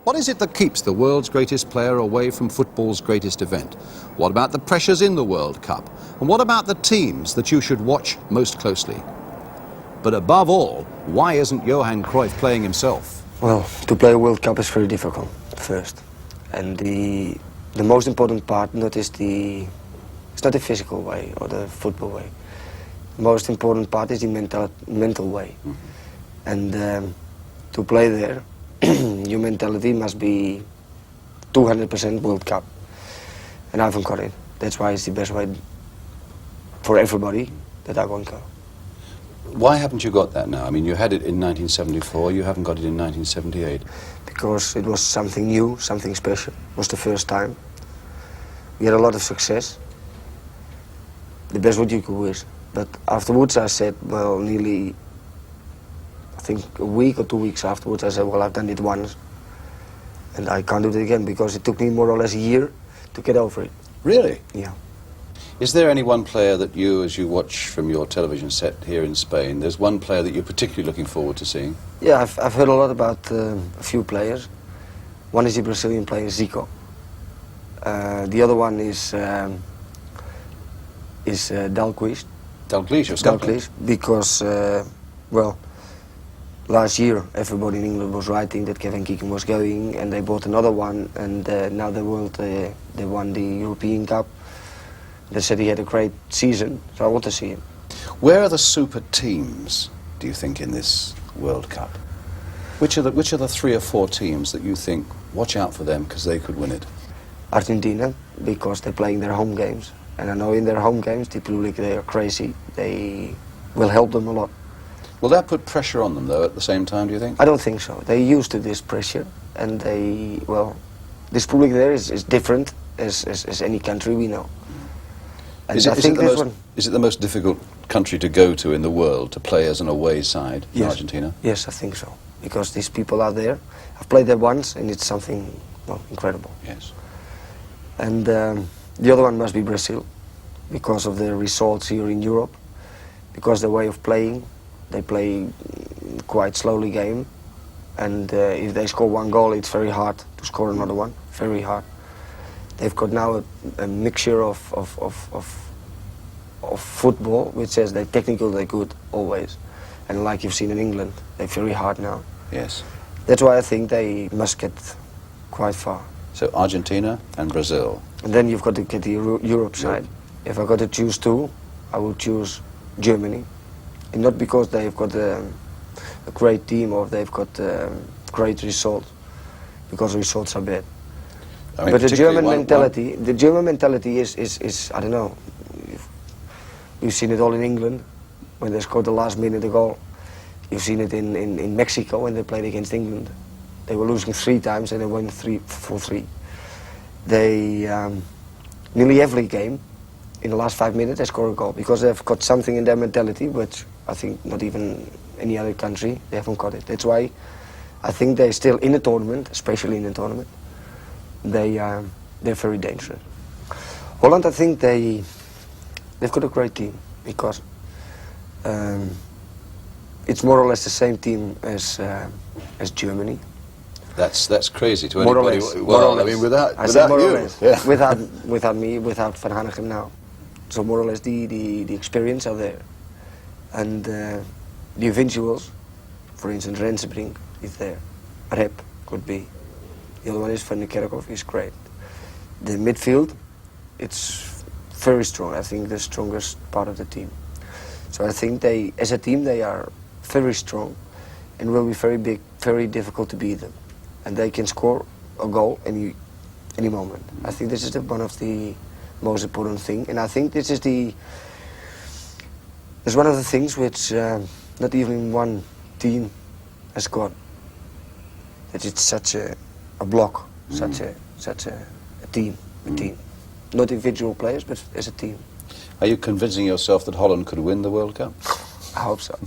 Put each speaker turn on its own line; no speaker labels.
What is it that keeps the world's greatest player away from football's greatest event? What about the pressures in the World Cup? And what about the teams that you should watch most closely? But above all, why isn't Johan Cruyff playing himself?
Well, to play a World Cup is very difficult, first. And the most important part it's not the physical way or the football way. The most important part is the mental way.
Mm-hmm.
And to play there, your mentality must be 200% World Cup. And I haven't got it. That's why it's the best way for everybody that I won't go.
Why haven't you got that now? I mean, you had it in 1974, you haven't got it in 1978.
Because it was something new, something special. It was the first time. We had a lot of success. The best what you could wish. But afterwards I said, well, nearly, I think a week or 2 weeks afterwards, I said, well, I've done it once. And I can't do it again, because it took me more or less a year to get over it.
Really?
Yeah.
Is there any one player that you, as you watch from your television set here in Spain, there's one player that you're particularly looking forward to seeing?
Yeah, I've heard a lot about a few players. One is the Brazilian player, Zico. The other one is Dalglish.
Dalglish of Scotland?
Dalglish, because, well, last year everybody in England was writing that Kevin Keegan was going, and they bought another one, and now they won the European Cup. They said he had a great season, so I want to see him.
Where are the super teams, do you think, in this World Cup? Which are the 3 or 4 teams that you think, watch out for them because they could win it?
Argentina, because they're playing their home games. And I know in their home games, the public, they are crazy. They will help them a lot.
Will that put pressure on them, though, at the same time, do you think?
I don't think so. They're used to this pressure, and this public there is different as any country we know. And
Is it the most difficult country to go to in the world, to play as an away side,
yes.
Argentina?
Yes, I think so. Because these people are there. I've played there once, and it's something, well, incredible.
Yes.
And the other one must be Brazil, because of the results here in Europe, because the way of playing, they play quite slowly game, and if they score one goal, it's very hard to score another one, very hard. They've got now a mixture of football, which says they're technical, they're good, always. And like you've seen in England, they're very hard now.
Yes.
That's why I think they must get quite far.
So Argentina and Brazil.
And then you've got to get the Europe side. If I got to choose 2, I would choose Germany. And not because they've got a great team or they've got great results, because the results are bad.
I mean,
but the German mentality is I don't know. You've seen it all in England when they scored the last minute goal. You've seen it in Mexico when they played against England. They were losing 3 times and they won 4-3. They nearly every game in the last 5 minutes they score a goal, because they've got something in their mentality which I think not even any other country they haven't got it. That's why I think they're still in the tournament, especially in the tournament. They're very dangerous. Holland, I think they've got a great team, because it's more or less the same team as Germany.
That's crazy to
More
anybody.
or less.
Well, I mean, without
more
you.
or less.
Yeah.
Without me, without Van Hanegem now. So more or less the experience are there, and the individuals, for instance, Rensenbrink is there. Rep could be. The other one is Van der Kerkhoff, is great. The midfield, it's very strong. I think the strongest part of the team. So I think they, as a team, they are very strong, and will be very big, very difficult to beat them. And they can score a goal any moment. I think this is one of the most important thing, and I think this is one of the things which not even one team has got. That it's such a block, such a team, not individual players, but as a team.
Are you convincing yourself that Holland could win the World Cup?
I hope so.